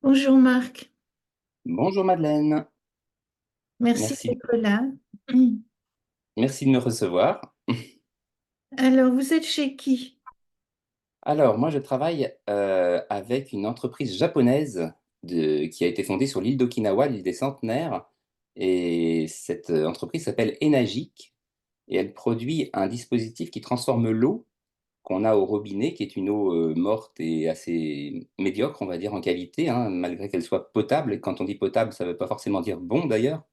Bonjour Marc, Bonjour Madeleine, merci merci, d'être là. merci de me recevoir. Alors, vous êtes chez qui? Alors, moi je travaille avec une entreprise japonaise qui a été fondée sur l'île d'Okinawa, l'île des Centenaires. Et cette entreprise s'appelle Enagic et elle produit un dispositif qui transforme l'eau qu'on a au robinet, qui est une eau morte et assez médiocre, on va dire, en qualité, hein, malgré qu'elle soit potable. Et quand on dit potable, ça ne veut pas forcément dire bon d'ailleurs.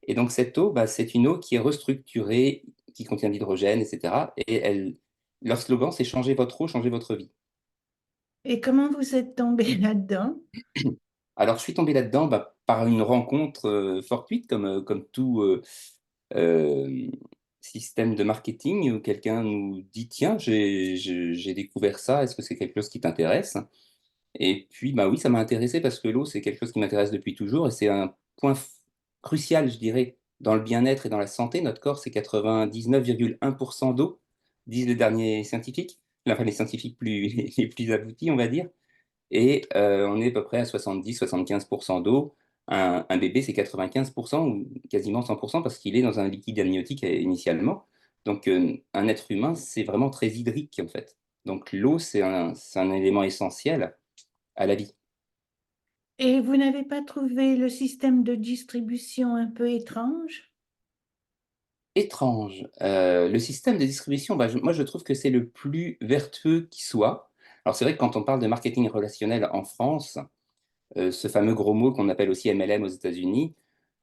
Et donc cette eau, bah, c'est une eau qui est restructurée, qui contient de l'hydrogène, etc. Et leur slogan, c'est changer votre eau, changer votre vie. Et comment vous êtes tombé là-dedans? Alors je suis tombé là-dedans bah, par une rencontre fortuite, comme tout euh, système de marketing, où quelqu'un nous dit, tiens, j'ai découvert ça, est-ce que c'est quelque chose qui t'intéresse? Et puis, bah oui, ça m'a intéressé parce que l'eau, c'est quelque chose qui m'intéresse depuis toujours et c'est un point crucial, je dirais, dans le bien-être et dans la santé. Notre corps, c'est 99,1% d'eau, disent les derniers scientifiques, enfin les scientifiques les plus aboutis, on va dire. Et on est à peu près à 70-75% d'eau. Un bébé, c'est 95% ou quasiment 100% parce qu'il est dans un liquide amniotique initialement. Donc, un être humain, c'est vraiment très hydrique en fait. Donc, l'eau, c'est un élément essentiel à la vie. Et vous n'avez pas trouvé le système de distribution un peu étrange? Étrange. Le système de distribution, bah, moi je trouve que c'est le plus vertueux qui soit. Alors c'est vrai que quand on parle de marketing relationnel en France, ce fameux gros mot qu'on appelle aussi MLM aux États-Unis,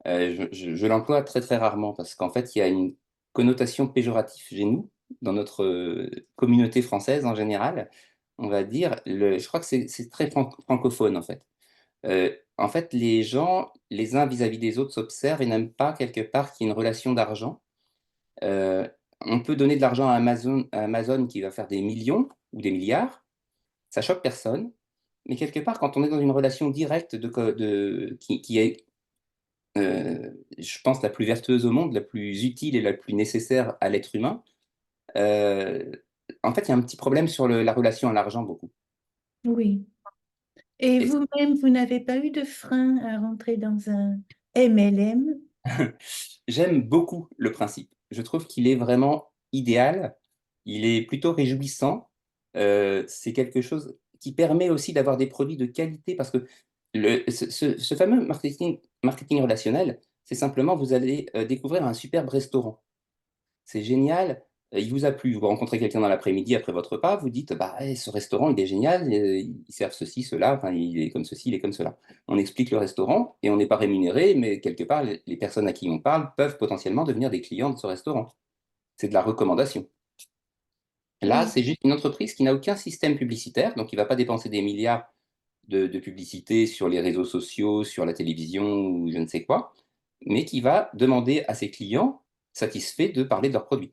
je l'emploie très très rarement parce qu'en fait il y a une connotation péjorative chez nous, dans notre communauté française en général. On va dire, je crois que c'est très francophone en fait. En fait, les gens, les uns vis-à-vis des autres, s'observent et n'aiment pas quelque part qu'il y ait une relation d'argent. Euh, on peut donner de l'argent à Amazon qui va faire des millions ou des milliards, ça choque personne. Mais quelque part, quand on est dans une relation directe qui est, je pense, la plus vertueuse au monde, la plus utile et la plus nécessaire à l'être humain, euh, en fait, il y a un petit problème sur la relation à l'argent, beaucoup. Oui. Et Et vous-même, vous n'avez pas eu de frein à rentrer dans un MLM? j'aime beaucoup le principe. Je trouve qu'il est vraiment idéal. Il est plutôt réjouissant. C'est quelque chose qui permet aussi d'avoir des produits de qualité parce que ce fameux marketing relationnel, c'est simplement vous allez découvrir un superbe restaurant. C'est génial. Il vous a plu. Vous rencontrez quelqu'un dans l'après-midi après votre repas, vous dites, bah, ce restaurant, il est génial, ils servent ceci, cela, enfin, il est comme ceci, il est comme cela. On explique le restaurant et on n'est pas rémunéré, mais quelque part, les personnes à qui on parle peuvent potentiellement devenir des clients de ce restaurant. C'est de la recommandation. Là, Oui. c'est juste une entreprise qui n'a aucun système publicitaire, donc il ne va pas dépenser des milliards de publicité sur les réseaux sociaux, sur la télévision ou je ne sais quoi, mais qui va demander à ses clients satisfaits de parler de leurs produits.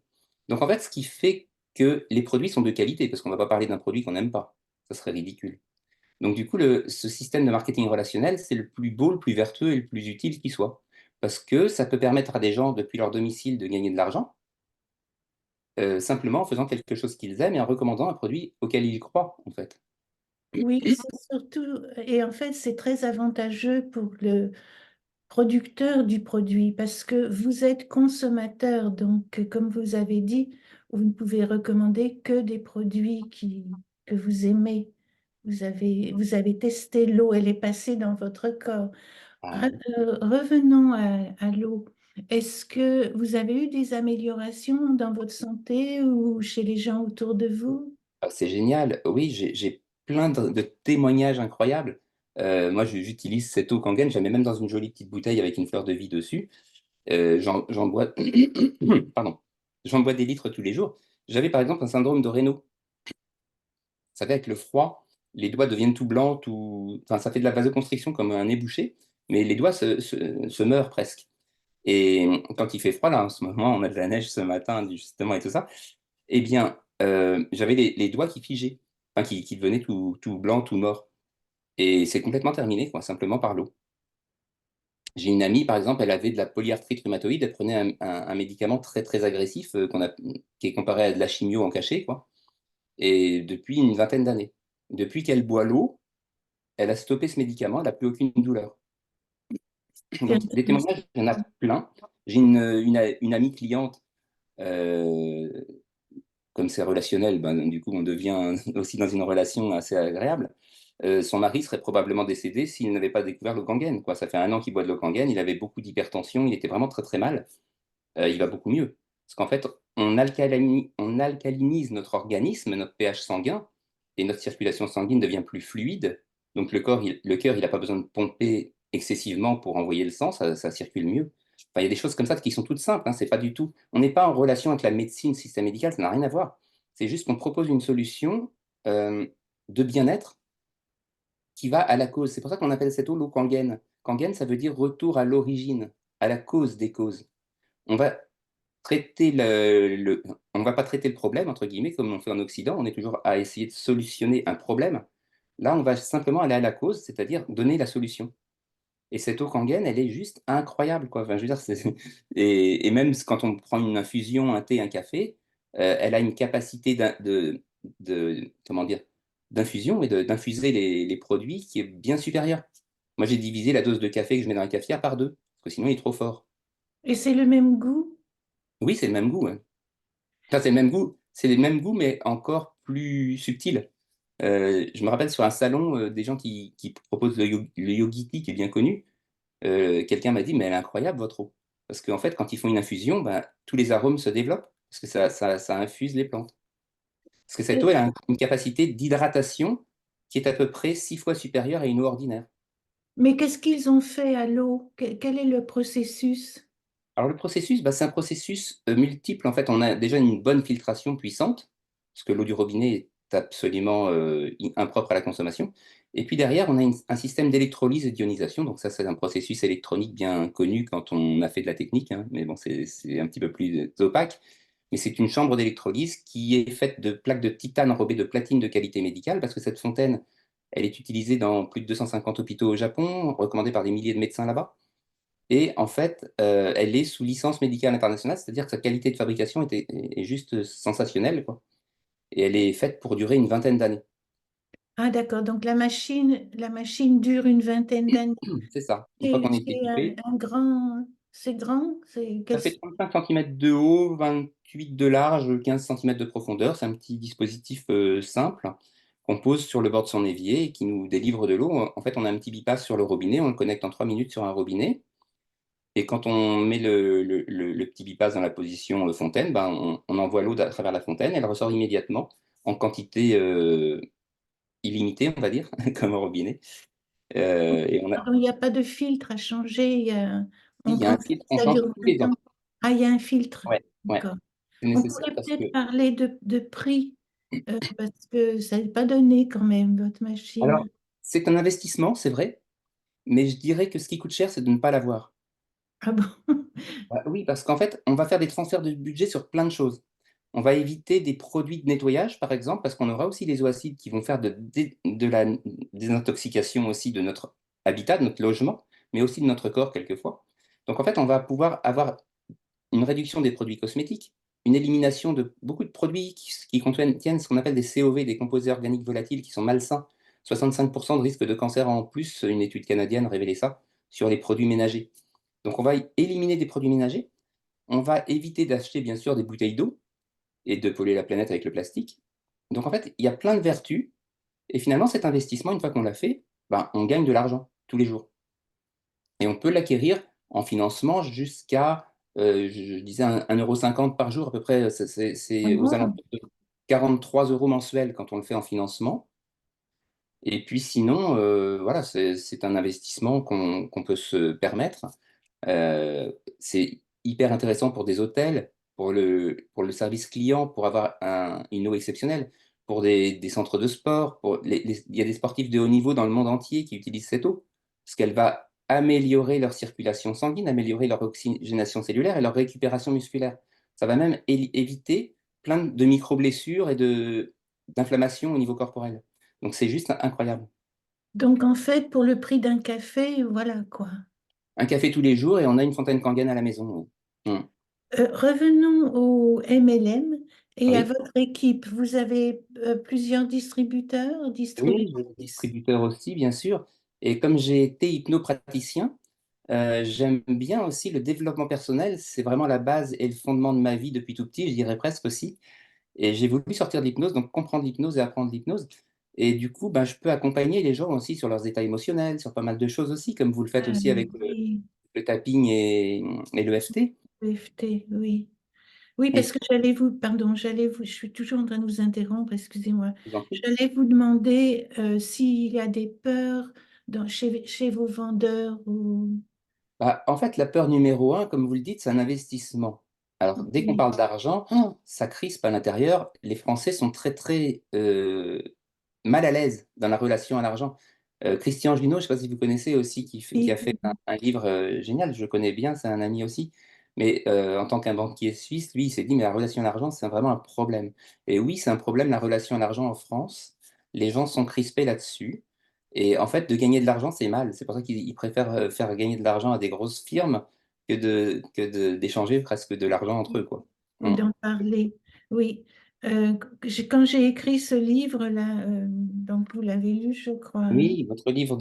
Donc en fait, ce qui fait que les produits sont de qualité, parce qu'on ne va pas parler d'un produit qu'on n'aime pas, ça serait ridicule. Donc du coup, ce système de marketing relationnel, c'est le plus beau, le plus vertueux et le plus utile qui soit, parce que ça peut permettre à des gens, depuis leur domicile, de gagner de l'argent, simplement en faisant quelque chose qu'ils aiment et en recommandant un produit auquel ils croient, en fait. Oui, c'est surtout, et en fait, c'est très avantageux pour le producteur du produit parce que vous êtes consommateur. Donc, comme vous avez dit, vous ne pouvez recommander que des produits que vous aimez. Vous avez testé l'eau, elle est passée dans votre corps. Ah oui. Revenons à l'eau. Est-ce que vous avez eu des améliorations dans votre santé ou chez les gens autour de vous? Ah, c'est génial. Oui, j'ai plein de témoignages incroyables. Moi, j'utilise cette eau Kangen. J'en mets même dans une jolie petite bouteille avec une fleur de vie dessus. J'en bois, pardon, j'en bois des litres tous les jours. J'avais par exemple un syndrome de Raynaud. Vous savez, avec le froid, les doigts deviennent tout blancs, enfin, ça fait de la vasoconstriction comme un nez bouché, mais les doigts se meurent presque. Et quand il fait froid, là, en ce moment, on a de la neige ce matin, justement, et tout ça, eh bien, j'avais les doigts qui figeaient, enfin, qui devenaient tout blancs, tout morts. Et c'est complètement terminé, quoi, simplement par l'eau. J'ai une amie, par exemple, elle avait de la polyarthrite rhumatoïde, elle prenait un médicament très, très agressif qui est comparé à de la chimio en cachet, quoi, et depuis une vingtaine d'années. Depuis qu'elle boit l'eau, elle a stoppé ce médicament, elle n'a plus aucune douleur. C'est Donc, des intéressant. témoignages, il y en a plein. J'ai une amie cliente, euh, comme c'est relationnel, ben, du coup, on devient aussi dans une relation assez agréable. Son mari serait probablement décédé s'il n'avait pas découvert le Kangen, quoi. Ça fait 1 an qu'il boit de l'eau Kangen, il avait beaucoup d'hypertension, il était vraiment très très mal. Il va beaucoup mieux. Parce qu'en fait, on alcalinise notre organisme, notre pH sanguin, et notre circulation sanguine devient plus fluide. Donc le cœur, il n'a pas besoin de pomper excessivement pour envoyer le sang, ça circule mieux. Enfin, il y a des choses comme ça qui sont toutes simples, hein, c'est pas du tout. On n'est pas en relation avec la médecine, le système médical, ça n'a rien à voir. C'est juste qu'on propose une solution euh, de bien-être qui va à la cause. C'est pour ça qu'on appelle cette eau l'eau Kangen. Kangen, ça veut dire retour à l'origine, à la cause des causes. On va traiter on ne va pas traiter le problème, entre guillemets, comme on fait en Occident, on est toujours à essayer de solutionner un problème. Là, on va simplement aller à la cause, c'est-à-dire donner la solution. Et cette eau Kangen, elle est juste incroyable, quoi. Enfin, je veux dire, et même quand on prend une infusion, un thé, un café, elle a une capacité comment dire, d'infusion et d'infuser les produits qui est bien supérieure. Moi, j'ai divisé la dose de café que je mets dans un cafetière par deux, parce que sinon, il est trop fort. Et c'est le même goût? Oui, c'est le même goût, hein. Enfin, c'est le même goût, c'est les mêmes goûts, mais encore plus subtils. Je me rappelle sur un salon, des gens qui proposent le Yogiti, qui est bien connu. Quelqu'un m'a dit, mais elle est incroyable, votre eau. Parce qu'en fait, quand ils font une infusion, ben, tous les arômes se développent, parce que ça infuse les plantes. Parce que cette eau, Et- elle a une capacité d'hydratation qui est à peu près 6 fois supérieure à une eau ordinaire. mais qu'est-ce qu'ils ont fait à l'eau? Quel est le processus? Alors le processus, bah, c'est un processus multiple. En fait, on a déjà une bonne filtration puissante, parce que l'eau du robinet est absolument impropre à la consommation. Et puis derrière, on a un système d'électrolyse et d'ionisation. Donc ça, c'est un processus électronique bien connu quand on a fait de la technique, hein. Mais bon, c'est un petit peu plus opaque. Mais c'est une chambre d'électrolyse qui est faite de plaques de titane enrobées de platine de qualité médicale, parce que cette fontaine, elle est utilisée dans plus de 250 hôpitaux au Japon, recommandée par des milliers de médecins là-bas. Et en fait, elle est sous licence médicale internationale, c'est-à-dire que sa qualité de fabrication est juste sensationnelle, quoi. Et elle est faite pour durer une vingtaine d'années. Ah, d'accord. Donc la machine dure une vingtaine d'années. C'est ça. Une fois C'est qu'on est c'est équipé, un grand, c'est grand, c'est ça fait 35 centimètres de haut, 28 de large, 15 centimètres de profondeur. C'est un petit dispositif simple qu'on pose sur le bord de son évier et qui nous délivre de l'eau. En fait, on a un petit bypass sur le robinet, on le connecte en 3 minutes sur un robinet. Et quand on met le petit bipass dans la position fontaine, ben, on envoie l'eau à travers la fontaine, elle ressort immédiatement en quantité illimitée, on va dire, comme un robinet. Et il n'y a pas de filtre à changer. il On y a un pense que filtre, on ça change dure tous les ans. longtemps. Ah, il y a un filtre. Ouais, ouais, D'accord. c'est On nécessaire pourrait parce que. peut-être parler de prix, parce que ça n'est pas donné quand même, votre Alors, machine. c'est un investissement, c'est vrai, mais je dirais que ce qui coûte cher, c'est de ne pas l'avoir. Ah bon? Bah oui, parce qu'en fait, on va faire des transferts de budget sur plein de choses. On va éviter des produits de nettoyage, par exemple, parce qu'on aura aussi les eaux acides qui vont faire de la désintoxication aussi de notre habitat, de notre logement, mais aussi de notre corps quelquefois. Donc en fait, on va pouvoir avoir une réduction des produits cosmétiques, une élimination de beaucoup de produits qui contiennent ce qu'on appelle des COV, des composés organiques volatiles qui sont malsains. 65% de risque de cancer en plus, une étude canadienne révélait ça, sur les produits ménagers. Donc on va éliminer des produits ménagers, on va éviter d'acheter bien sûr des bouteilles d'eau et de polluer la planète avec le plastique. Donc en fait, il y a plein de vertus et finalement cet investissement, une fois qu'on l'a fait, ben, on gagne de l'argent tous les jours. Et on peut l'acquérir en financement jusqu'à, je disais, 1,50 € par jour à peu près, c'est aux Ah, alentours de 43 euros mensuels quand on le fait en financement. Et puis sinon, voilà, c'est un investissement qu'on peut se permettre. C'est hyper intéressant pour des hôtels, pour le service client, pour avoir une eau exceptionnelle, pour des centres de sport. Il y a des sportifs de haut niveau dans le monde entier qui utilisent cette eau, parce qu'elle va améliorer leur circulation sanguine, améliorer leur oxygénation cellulaire et leur récupération musculaire. Ça va même éviter plein de micro-blessures et d'inflammations au niveau corporel. Donc c'est juste incroyable. donc en fait, pour le prix d'un café, voilà quoi. Un café tous les jours et on a une fontaine Kangen à la maison. Mm. Revenons au MLM. Et à Oui, votre équipe, vous avez plusieurs distributeurs, oui, je suis distributrices? distributeur aussi, bien sûr. Et comme j'ai été hypnopraticien, j'aime bien aussi le développement personnel. C'est vraiment la base et le fondement de ma vie depuis tout petit, je dirais presque aussi. Et j'ai voulu sortir de l'hypnose, donc comprendre l'hypnose et apprendre l'hypnose. Et du coup, ben, je peux accompagner les gens aussi sur leurs états émotionnels, sur pas mal de choses aussi, comme vous le faites aussi avec Oui, le tapping et le FT. EFT, oui. Oui, Et parce que j'allais vous, pardon, je suis toujours en train de vous interrompre, excusez-moi. je vous en prie. J'allais vous demander s'il y a des peurs chez vos vendeurs ou... Bah, en fait, la peur numéro un, comme vous le dites, c'est un investissement. Alors, dès qu'on Oui, parle d'argent, ça crispe à l'intérieur. Les Français sont très, très mal à l'aise dans la relation à l'argent. Christian Junot, je ne sais pas si vous connaissez aussi, qui oui, a fait un livre génial, je le connais bien, c'est un ami aussi. Mais en tant qu'un banquier suisse, lui, il s'est dit, mais la relation à l'argent, c'est vraiment un problème. Et oui, c'est un problème, la relation à l'argent en France. Les gens sont crispés là-dessus. Et en fait, de gagner de l'argent, c'est mal. C'est pour ça qu'ils préfèrent faire gagner de l'argent à des grosses firmes d'échanger presque de l'argent entre eux, quoi. ou Mm. d'en parler. Oui. Quand j'ai écrit ce livre-là, donc vous l'avez lu, je crois, hein. Oui, votre livre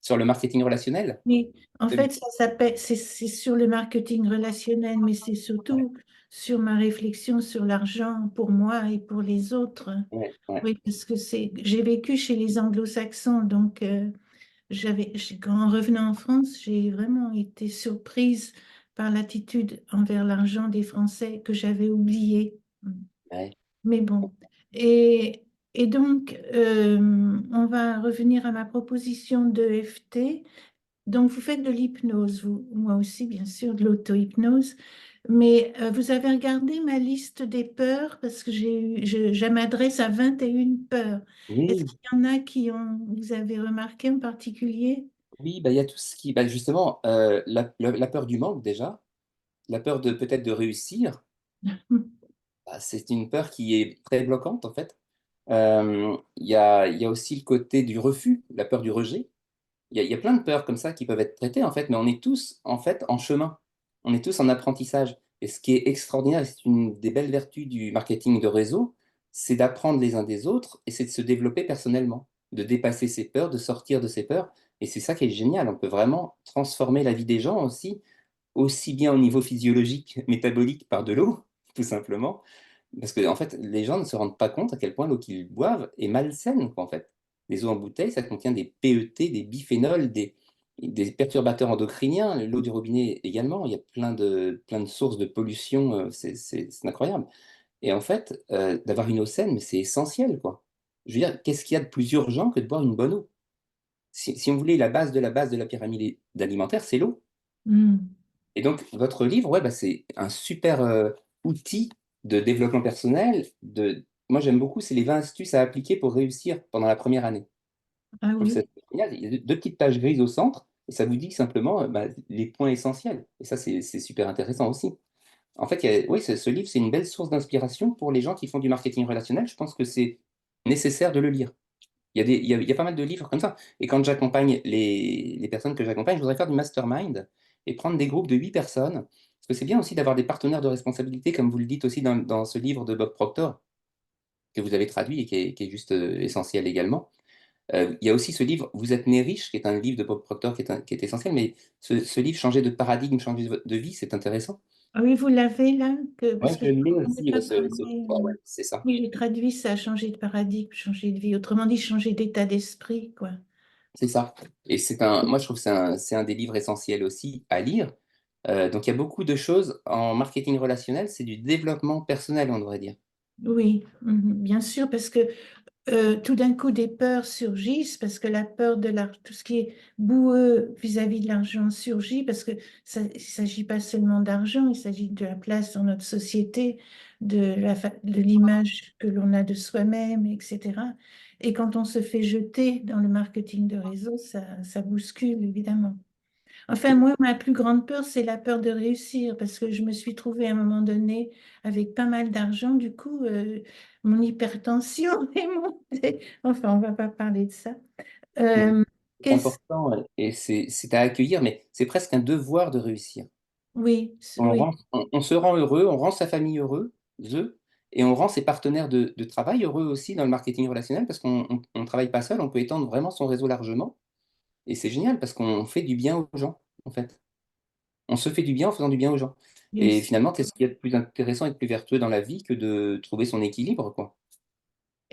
sur le marketing relationnel. Oui, en fait, ça s'appelle, c'est sur le marketing relationnel, mais c'est surtout sur ma réflexion sur l'argent pour moi et pour les autres. Ouais, ouais, Oui, parce que j'ai vécu chez les Anglo-Saxons, donc en revenant en France, j'ai vraiment été surprise par l'attitude envers l'argent des Français que j'avais oublié. ouais. Mais bon. Et donc, on va revenir à ma proposition de FT. Donc, vous faites de l'hypnose, vous, moi aussi, bien sûr, de l'auto-hypnose. Mais vous avez regardé ma liste des peurs parce que je m'adresse à 21 peurs. Est-ce Oui, qu'il y en a vous avez remarqué en particulier? oui, bah, il y a tout ce qui, bah, justement, la peur du manque déjà, la peur de peut-être de réussir, bah, c'est une peur qui est très bloquante en fait. Il y a aussi le côté du refus, la peur du rejet. Il y a plein de peurs comme ça qui peuvent être traitées en fait, mais on est tous en fait en chemin. On est tous en apprentissage. Et ce qui est extraordinaire, et c'est une des belles vertus du marketing de réseau, c'est d'apprendre les uns des autres et c'est de se développer personnellement, de dépasser ses peurs, de sortir de ses peurs. Et c'est ça qui est génial. On peut vraiment transformer la vie des gens aussi, aussi bien au niveau physiologique, métabolique par de l'eau, tout simplement. Parce que en fait, les gens ne se rendent pas compte à quel point l'eau qu'ils boivent est malsaine, quoi, en fait. Les eaux en bouteille, ça contient des PET, des biphénols, des perturbateurs endocriniens. L'eau du robinet également. Il y a plein de sources de pollution. C'est incroyable. Et en fait, d'avoir une eau saine, mais c'est essentiel, quoi. Je veux dire, qu'est-ce qu'il y a de plus urgent que de boire une bonne eau? Si on voulait la base de la pyramide alimentaire, c'est l'eau. Hmm. Et donc, votre livre, ouais, bah, c'est un super outil de développement personnel. Moi, j'aime beaucoup, c'est les 20 astuces à appliquer pour réussir pendant la première année. Ah Donc, c'est oui. génial. Il y a deux petites pages grises au centre, et ça vous dit simplement bah, les points essentiels. Et ça, c'est super intéressant aussi. En fait, oui, ce livre, c'est une belle source d'inspiration pour les gens qui font du marketing relationnel. Je pense que c'est nécessaire de le lire. Il y a pas mal de livres comme ça. Et quand j'accompagne les personnes que j'accompagne, je voudrais faire du mastermind et prendre des groupes de 8 personnes. Parce que c'est bien aussi d'avoir des partenaires de responsabilité, comme vous le dites aussi dans ce livre de Bob Proctor, que vous avez traduit et qui est juste essentiel également. Il y a aussi ce livre, Vous êtes né riche, qui est un livre de Bob Proctor qui est essentiel, mais ce livre, Changer de paradigme, changer de vie, c'est intéressant. Ah oui, vous l'avez là, Oui, parce que je je l'ai n'entendais aussi, pas ce parler. livre, ouais, c'est ça. Oui, j'ai traduit ça, changer de paradigme, changer de vie. Autrement dit, changer d'état d'esprit, quoi. C'est ça. Et moi je trouve que c'est un des livres essentiels aussi à lire. Donc il y a beaucoup de choses en marketing relationnel, c'est du développement personnel, on devrait dire. Oui, bien sûr, parce que tout d'un coup, des peurs surgissent parce que la peur de tout ce qui est boueux vis-à-vis de l'argent surgit parce que il ne s'agit pas seulement d'argent, il s'agit de la place dans notre société, de l'image que l'on a de soi-même, etc. Et quand on se fait jeter dans le marketing de réseau, ça bouscule, évidemment. Enfin, moi, ma plus grande peur, c'est la peur de réussir, parce que je me suis trouvée à un moment donné avec pas mal d'argent. Du coup, mon hypertension est montée. Enfin, on va pas parler de ça. Mais Euh, c'est qu'est-ce... important et c'est à accueillir, mais c'est presque un devoir de réussir. Oui, On oui, rend, on se rend heureux, on rend sa famille heureuse, Et on rend ses partenaires de travail heureux aussi dans le marketing relationnel parce qu'on ne travaille pas seul, on peut étendre vraiment son réseau largement. Et c'est génial parce qu'on fait du bien aux gens, en fait. On se fait du bien en faisant du bien aux gens. Bien Et sûr. finalement, qu'est-ce qu'il y a de plus intéressant et de plus vertueux dans la vie que de trouver son équilibre, quoi.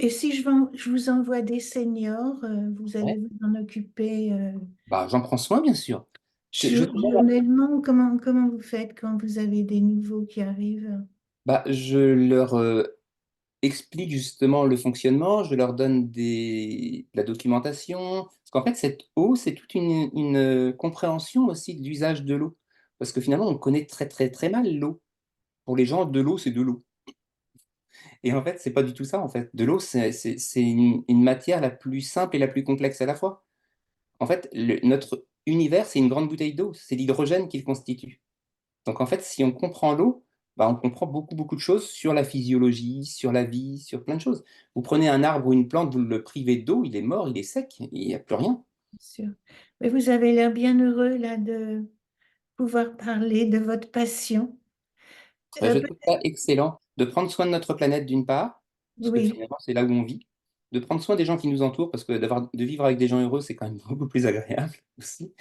Et si je vous envoie des seniors, vous allez Ouais. vous en occuper Bah, j'en prends soin, bien sûr. Je journellement? Comment vous faites quand vous avez des nouveaux qui arrivent? je leur explique justement le fonctionnement, je leur donne de la documentation. Parce qu'en fait, cette eau, c'est toute une compréhension aussi de l'usage de l'eau. Parce que finalement, on connaît très très très mal l'eau. Pour les gens, de l'eau, c'est de l'eau. Et en fait, c'est pas du tout ça, en fait. De l'eau, c'est une matière la plus simple et la plus complexe à la fois. En fait, notre univers, c'est une grande bouteille d'eau. C'est l'hydrogène qui le constitue. Donc en fait, si on comprend l'eau, bah, on comprend beaucoup, beaucoup de choses sur la physiologie, sur la vie, sur plein de choses. Vous prenez un arbre ou une plante, vous le privez d'eau, il est mort, il est sec, il n'y a plus rien. Bien sûr. Mais vous avez l'air bien heureux là de pouvoir parler de votre passion. Bah, je trouve ça excellent de prendre soin de notre planète d'une part, parce que Oui, finalement, c'est là où on vit, de prendre soin des gens qui nous entourent, parce que de vivre avec des gens heureux, c'est quand même beaucoup plus agréable aussi.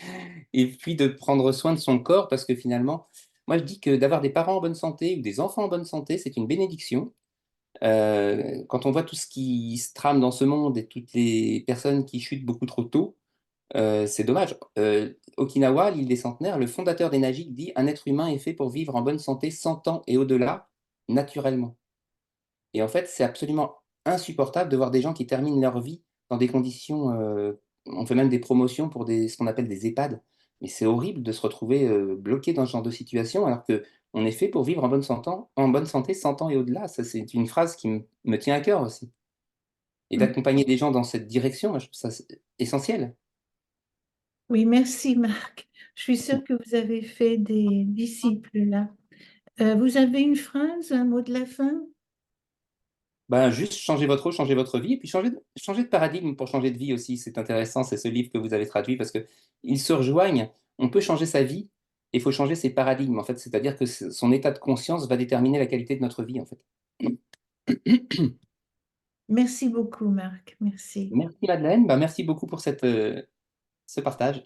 Et puis de prendre soin de son corps, parce que finalement, moi je dis que d'avoir des parents en bonne santé ou des enfants en bonne santé, c'est une bénédiction. Quand on voit tout ce qui se trame dans ce monde et toutes les personnes qui chutent beaucoup trop tôt, c'est dommage. Okinawa, l'île des centenaires, le fondateur des Nagiks dit: un être humain est fait pour vivre en bonne santé 100 ans et au-delà, naturellement. Et en fait, c'est absolument insupportable de voir des gens qui terminent leur vie dans des conditions. On fait même des promotions pour ce qu'on appelle des EHPAD. Mais c'est horrible de se retrouver bloqué dans ce genre de situation alors que on est fait pour vivre en bonne santé 100 ans et au-delà. Ça, c'est une phrase qui me tient à cœur aussi. Et d'accompagner des gens dans cette direction, moi, je trouve ça essentiel. oui, merci Marc. Je suis sûre que vous avez fait des disciples là. Vous avez une phrase, un mot de la fin? Ben, juste changer votre eau, changer votre vie, et puis changer de paradigme pour changer de vie aussi. C'est intéressant, c'est ce livre que vous avez traduit parce que ils se rejoignent. On peut changer sa vie, et il faut changer ses paradigmes, en fait. C'est-à-dire que son état de conscience va déterminer la qualité de notre vie, en fait. Merci beaucoup Marc, merci. Merci Madeleine, ben, merci beaucoup pour ce partage.